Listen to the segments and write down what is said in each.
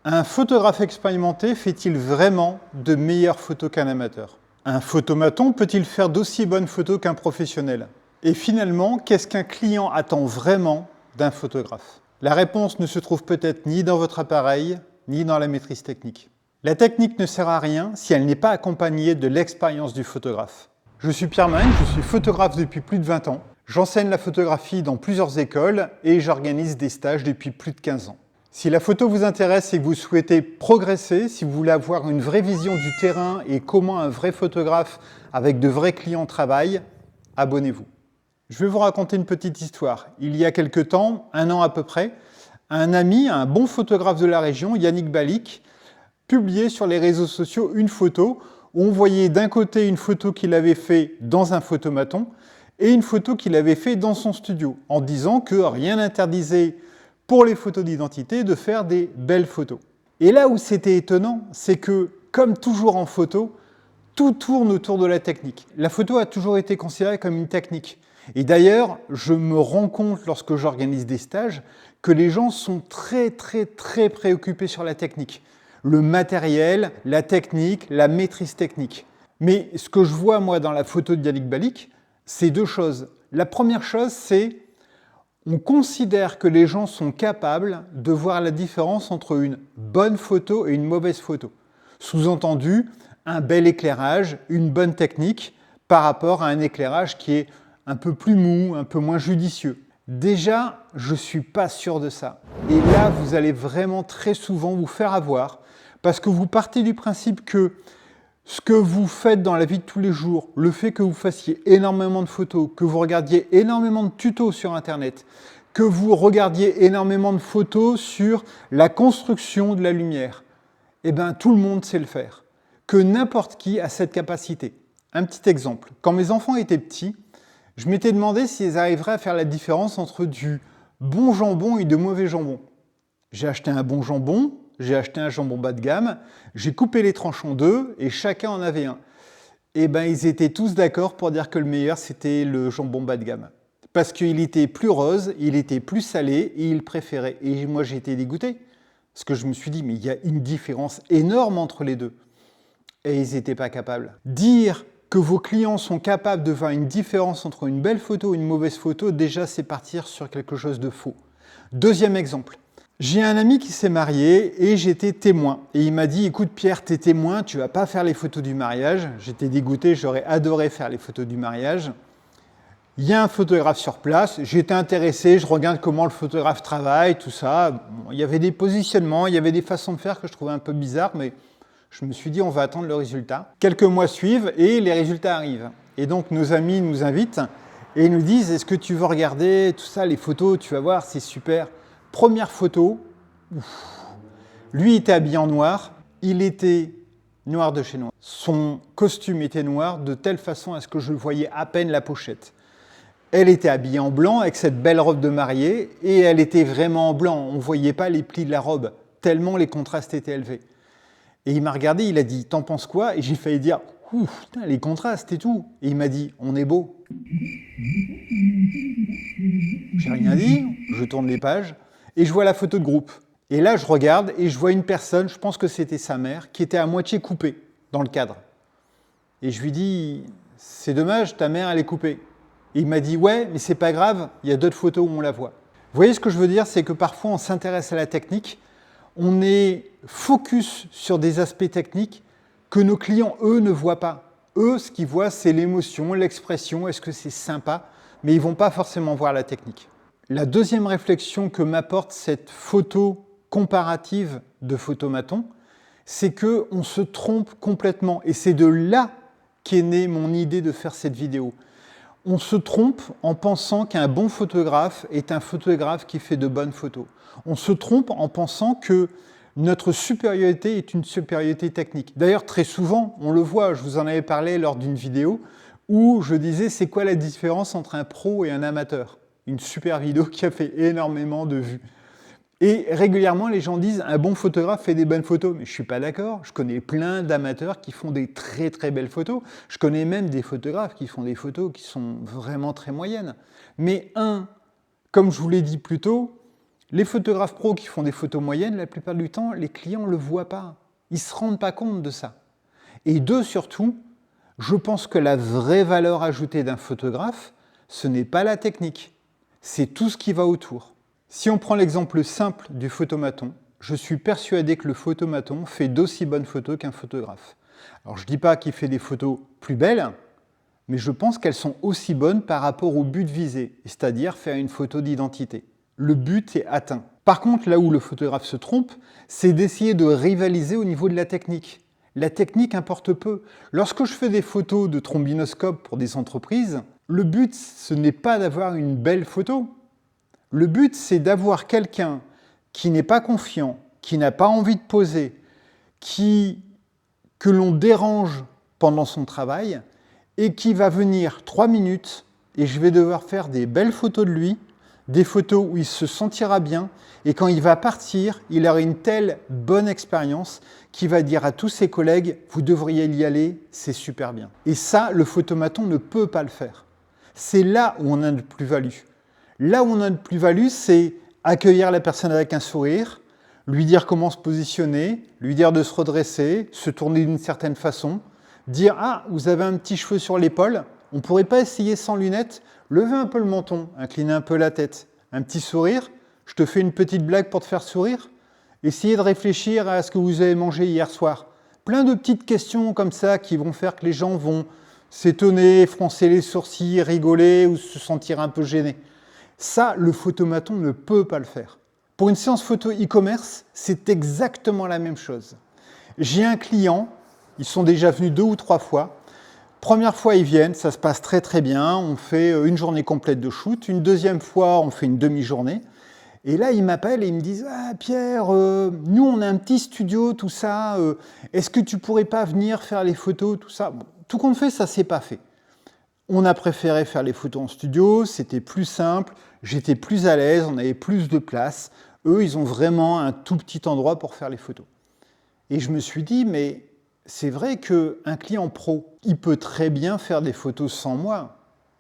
Un photographe expérimenté fait-il vraiment de meilleures photos qu'un amateur? Un photomaton peut-il faire d'aussi bonnes photos qu'un professionnel? Et finalement, qu'est-ce qu'un client attend vraiment d'un photographe? La réponse ne se trouve peut-être ni dans votre appareil, ni dans la maîtrise technique. La technique ne sert à rien si elle n'est pas accompagnée de l'expérience du photographe. Je suis Pierre Magne, je suis photographe depuis plus de 20 ans. J'enseigne la photographie dans plusieurs écoles et j'organise des stages depuis plus de 15 ans. Si la photo vous intéresse et que vous souhaitez progresser, si vous voulez avoir une vraie vision du terrain et comment un vrai photographe avec de vrais clients travaille, abonnez-vous. Je vais vous raconter une petite histoire. Il y a quelque temps, 1 an à peu près, un ami, un bon photographe de la région, Yannick Balik, publiait sur les réseaux sociaux une photo où on voyait d'un côté une photo qu'il avait fait dans un photomaton et une photo qu'il avait fait dans son studio, en disant que rien n'interdisait pour les photos d'identité de faire des belles photos. Et là où c'était étonnant, c'est que, comme toujours en photo, tout tourne autour de la technique. La photo a toujours été considérée comme une technique. Et d'ailleurs, je me rends compte lorsque j'organise des stages que les gens sont très préoccupés sur la technique. Le matériel, la technique, la maîtrise technique. Mais ce que je vois moi dans la photo de Yannick Balik, c'est 2 choses. La première chose, c'est on considère que les gens sont capables de voir la différence entre une bonne photo et une mauvaise photo. Sous-entendu, un bel éclairage, une bonne technique par rapport à un éclairage qui est un peu plus mou, un peu moins judicieux. Déjà, je ne suis pas sûr de ça. Et là, vous allez vraiment très souvent vous faire avoir parce que vous partez du principe que ce que vous faites dans la vie de tous les jours, le fait que vous fassiez énormément de photos, que vous regardiez énormément de tutos sur Internet, que vous regardiez énormément de photos sur la construction de la lumière, eh bien tout le monde sait le faire, que n'importe qui a cette capacité. Un petit exemple, quand mes enfants étaient petits, je m'étais demandé s'ils arriveraient à faire la différence entre du bon jambon et de mauvais jambon. J'ai acheté un bon jambon, j'ai acheté un jambon bas de gamme, j'ai coupé les tranches en 2 et chacun en avait un. Et bien ils étaient tous d'accord pour dire que le meilleur c'était le jambon bas de gamme. Parce qu'il était plus rose, il était plus salé et ils préféraient. Et moi j'ai été dégoûté. Parce que je me suis dit mais il y a une différence énorme entre les deux. Et ils n'étaient pas capables. Dire que vos clients sont capables de voir une différence entre une belle photo et une mauvaise photo, déjà c'est partir sur quelque chose de faux. Deuxième exemple. J'ai un ami qui s'est marié et j'étais témoin. Et il m'a dit, écoute Pierre, t'es témoin, tu vas pas faire les photos du mariage. J'étais dégoûté, j'aurais adoré faire les photos du mariage. Il y a un photographe sur place, j'étais intéressé, je regarde comment le photographe travaille, tout ça. Bon, il y avait des positionnements, il y avait des façons de faire que je trouvais un peu bizarres, mais je me suis dit, on va attendre le résultat. Quelques mois suivent et les résultats arrivent. Et donc nos amis nous invitent et nous disent, est-ce que tu veux regarder tout ça, les photos, tu vas voir, c'est super. Première photo, lui était habillé en noir, il était noir de chez noir. Son costume était noir de telle façon à ce que je voyais à peine la pochette. Elle était habillée en blanc avec cette belle robe de mariée et elle était vraiment en blanc. On ne voyait pas les plis de la robe, tellement les contrastes étaient élevés. Et il m'a regardé, il a dit, t'en penses quoi? Et j'ai failli dire, putain, les contrastes et tout. Et il m'a dit, on est beau. J'ai rien dit, je tourne les pages. Et je vois la photo de groupe. Et là, je regarde et je vois une personne, je pense que c'était sa mère, qui était à moitié coupée dans le cadre. Et je lui dis, c'est dommage, ta mère, elle est coupée. Et il m'a dit, ouais, mais c'est pas grave, il y a d'autres photos où on la voit. Vous voyez ce que je veux dire, c'est que parfois on s'intéresse à la technique, on est focus sur des aspects techniques que nos clients, eux, ne voient pas. Eux, ce qu'ils voient, c'est l'émotion, l'expression, est-ce que c'est sympa, mais ils ne vont pas forcément voir la technique. La deuxième réflexion que m'apporte cette photo comparative de photomaton, c'est qu'on se trompe complètement. Et c'est de là qu'est née mon idée de faire cette vidéo. On se trompe en pensant qu'un bon photographe est un photographe qui fait de bonnes photos. On se trompe en pensant que notre supériorité est une supériorité technique. D'ailleurs, très souvent, on le voit, je vous en avais parlé lors d'une vidéo, où je disais c'est quoi la différence entre un pro et un amateur? Une super vidéo qui a fait énormément de vues. Et régulièrement, les gens disent un bon photographe fait des bonnes photos. Mais je ne suis pas d'accord. Je connais plein d'amateurs qui font des très belles photos. Je connais même des photographes qui font des photos qui sont vraiment très moyennes. Mais comme je vous l'ai dit plus tôt, Les photographes pros qui font des photos moyennes, la plupart du temps, les clients ne le voient pas. Ils ne se rendent pas compte de ça. Et deux, surtout, je pense que la vraie valeur ajoutée d'un photographe, ce n'est pas la technique, c'est tout ce qui va autour. Si on prend l'exemple simple du photomaton, je suis persuadé que le photomaton fait d'aussi bonnes photos qu'un photographe. Alors je ne dis pas qu'il fait des photos plus belles, mais je pense qu'elles sont aussi bonnes par rapport au but visé, c'est-à-dire faire une photo d'identité. Le but est atteint. Par contre, là où le photographe se trompe, c'est d'essayer de rivaliser au niveau de la technique. La technique importe peu. Lorsque je fais des photos de trombinoscope pour des entreprises, le but, ce n'est pas d'avoir une belle photo. Le but, c'est d'avoir quelqu'un qui n'est pas confiant, qui n'a pas envie de poser, que l'on dérange pendant son travail et qui va venir 3 minutes et je vais devoir faire des belles photos de lui, des photos où il se sentira bien et quand il va partir, il aura une telle bonne expérience qu'il va dire à tous ses collègues « vous devriez y aller, c'est super bien ». Et ça, le photomaton ne peut pas le faire. C'est là où on a de plus-value. Là où on a de plus-value, c'est accueillir la personne avec un sourire, lui dire comment se positionner, lui dire de se redresser, se tourner d'une certaine façon, dire « Ah, vous avez un petit cheveu sur l'épaule, on ne pourrait pas essayer sans lunettes, lever un peu le menton, incliner un peu la tête, un petit sourire, je te fais une petite blague pour te faire sourire, essayez de réfléchir à ce que vous avez mangé hier soir. » Plein de petites questions comme ça qui vont faire que les gens vont s'étonner, froncer les sourcils, rigoler ou se sentir un peu gênés. Ça, le photomaton ne peut pas le faire. Pour une séance photo e-commerce, c'est exactement la même chose. J'ai un client, ils sont déjà venus 2 ou 3 fois. Première fois, ils viennent, ça se passe très très bien, on fait une journée complète de shoot. Une deuxième fois, on fait une demi-journée. Et là, ils m'appellent et ils me disent « Ah Pierre, nous on a un petit studio, tout ça, est-ce que tu pourrais pas venir faire les photos, tout ça ?» Bon, tout compte fait, ça s'est pas fait. On a préféré faire les photos en studio, c'était plus simple, j'étais plus à l'aise, on avait plus de place. Eux, ils ont vraiment un tout petit endroit pour faire les photos. Et je me suis dit, mais c'est vrai qu'un client pro, il peut très bien faire des photos sans moi.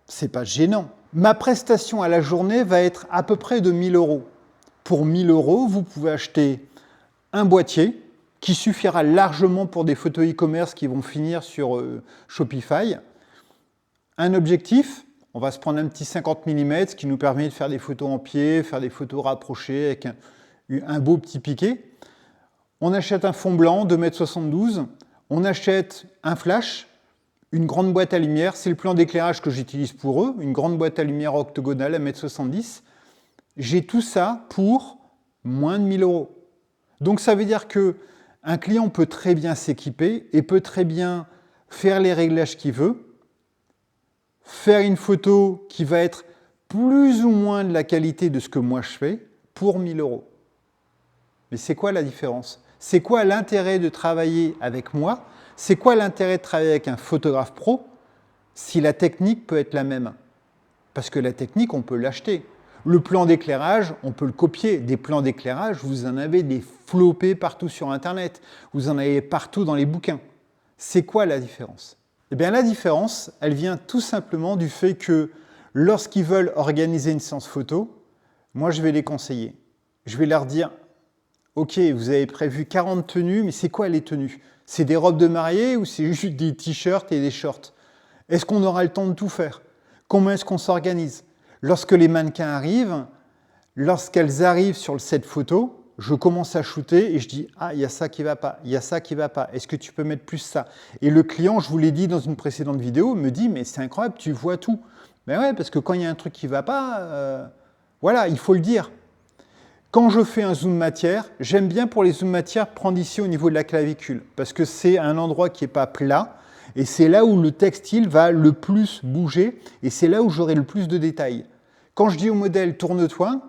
C'est pas gênant. Ma prestation à la journée va être à peu près de 1 000 €. Pour 1 000 €, vous pouvez acheter un boîtier qui suffira largement pour des photos e-commerce qui vont finir sur Shopify. Un objectif, on va se prendre un petit 50 mm, ce qui nous permet de faire des photos en pied, faire des photos rapprochées avec un beau petit piqué. On achète un fond blanc, 2,72 m. On achète un flash, une grande boîte à lumière. C'est le plan d'éclairage que j'utilise pour eux, une grande boîte à lumière octogonale, 1,70 m. J'ai tout ça pour moins de 1 000 €. Donc ça veut dire qu'un client peut très bien s'équiper et peut très bien faire les réglages qu'il veut, faire une photo qui va être plus ou moins de la qualité de ce que moi je fais pour 1 000 €. Mais c'est quoi la différence? C'est quoi l'intérêt de travailler avec moi? C'est quoi l'intérêt de travailler avec un photographe pro si la technique peut être la même? Parce que la technique, on peut l'acheter. Le plan d'éclairage, on peut le copier. Des plans d'éclairage, vous en avez des flopés partout sur Internet. Vous en avez partout dans les bouquins. C'est quoi la différence? Eh bien, la différence, elle vient tout simplement du fait que lorsqu'ils veulent organiser une séance photo, moi, je vais les conseiller. Je vais leur dire, OK, vous avez prévu 40 tenues, mais c'est quoi les tenues? C'est des robes de mariée ou c'est juste des t-shirts et des shorts? Est-ce qu'on aura le temps de tout faire? Comment est-ce qu'on s'organise? Lorsque les mannequins arrivent, lorsqu'elles arrivent sur le set photo, je commence à shooter et je dis « Ah, il y a ça qui ne va pas, il y a ça qui ne va pas, est-ce que tu peux mettre plus ça ?» Et le client, je vous l'ai dit dans une précédente vidéo, me dit « Mais c'est incroyable, tu vois tout. » Ben ouais, parce que quand il y a un truc qui ne va pas, voilà, il faut le dire. Quand je fais un zoom matière, j'aime bien pour les zooms matière prendre ici au niveau de la clavicule, parce que c'est un endroit qui n'est pas plat, et c'est là où le textile va le plus bouger, et c'est là où j'aurai le plus de détails. Quand je dis au modèle « tourne-toi »,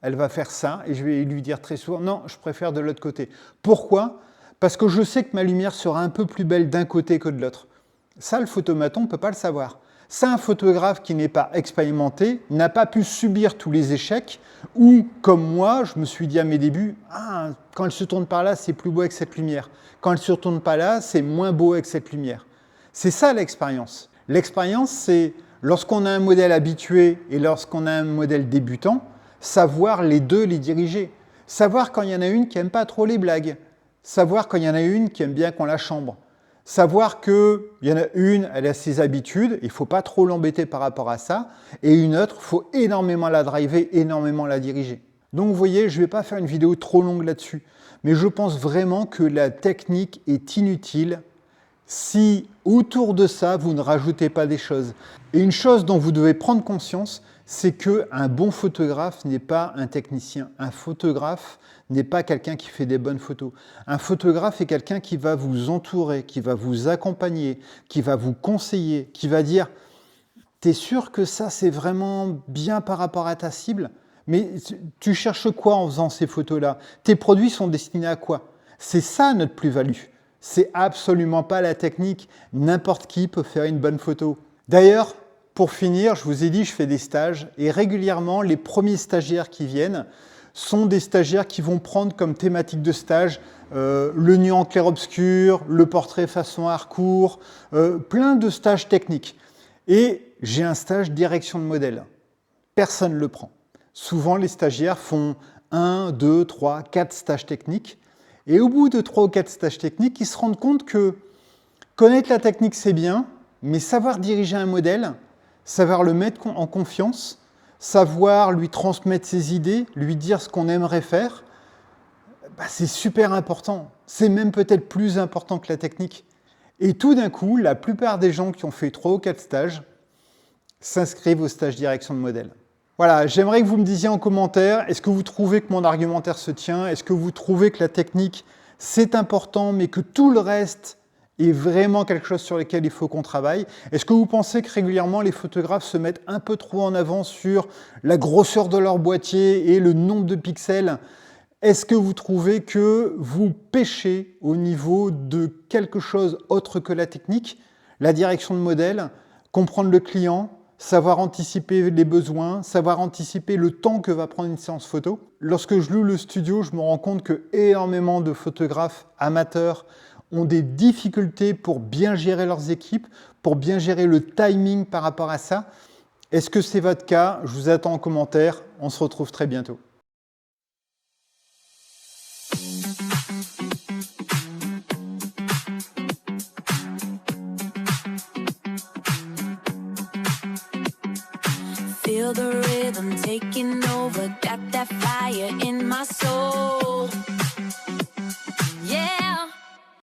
elle va faire ça, et je vais lui dire très souvent « Non, je préfère de l'autre côté ». Pourquoi? Parce que je sais que ma lumière sera un peu plus belle d'un côté que de l'autre. Ça, le photomaton ne peut pas le savoir. Ça, un photographe qui n'est pas expérimenté n'a pas pu subir tous les échecs ou, comme moi, je me suis dit à mes débuts, ah, quand elle se tourne par là, c'est plus beau avec cette lumière. Quand elle se tourne pas là, c'est moins beau avec cette lumière. C'est ça l'expérience. L'expérience, c'est lorsqu'on a un modèle habitué et lorsqu'on a un modèle débutant, savoir les deux les diriger, savoir quand il y en a une qui n'aime pas trop les blagues, savoir quand il y en a une qui aime bien qu'on la chambre, savoir qu'il y en a une, elle a ses habitudes, il ne faut pas trop l'embêter par rapport à ça, et une autre, il faut énormément la driver, énormément la diriger. Donc vous voyez, je ne vais pas faire une vidéo trop longue là-dessus, mais je pense vraiment que la technique est inutile si autour de ça, vous ne rajoutez pas des choses. Et une chose dont vous devez prendre conscience, c'est qu'un bon photographe n'est pas un technicien. Un photographe n'est pas quelqu'un qui fait des bonnes photos. Un photographe est quelqu'un qui va vous entourer, qui va vous accompagner, qui va vous conseiller, qui va dire « T'es sûr que ça, c'est vraiment bien par rapport à ta cible ? Mais tu cherches quoi en faisant ces photos-là? Tes produits sont destinés à quoi ?» C'est ça notre plus-value. C'est absolument pas la technique. N'importe qui peut faire une bonne photo. D'ailleurs, pour finir, je vous ai dit, je fais des stages et régulièrement, les premiers stagiaires qui viennent sont des stagiaires qui vont prendre comme thématique de stage le nu en clair-obscur, le portrait façon Harcourt, plein de stages techniques. Et j'ai un stage direction de modèle. Personne ne le prend. Souvent, les stagiaires font 1, 2, 3, 4 stages techniques. Et au bout de 3 ou 4 stages techniques, ils se rendent compte que connaître la technique, c'est bien, mais savoir diriger un modèle, savoir le mettre en confiance, savoir lui transmettre ses idées, lui dire ce qu'on aimerait faire, c'est super important. C'est même peut-être plus important que la technique. Et tout d'un coup, la plupart des gens qui ont fait 3 ou 4 stages s'inscrivent au stage direction de modèle. Voilà, j'aimerais que vous me disiez en commentaire, est-ce que vous trouvez que mon argumentaire se tient? Est-ce que vous trouvez que la technique, c'est important, mais que tout le reste est vraiment quelque chose sur lequel il faut qu'on travaille? Est-ce que vous pensez que régulièrement, les photographes se mettent un peu trop en avant sur la grosseur de leur boîtier et le nombre de pixels? Est-ce que vous trouvez que vous pêchez au niveau de quelque chose autre que la technique, la direction de modèle, comprendre le client, savoir anticiper les besoins, savoir anticiper le temps que va prendre une séance photo? Lorsque je loue le studio, je me rends compte que énormément de photographes amateurs ont des difficultés pour bien gérer leurs équipes, pour bien gérer le timing par rapport à ça. Est-ce que c'est votre cas? Je vous attends en commentaire. On se retrouve très bientôt. Feel the rhythm taking over, got that fire in my soul.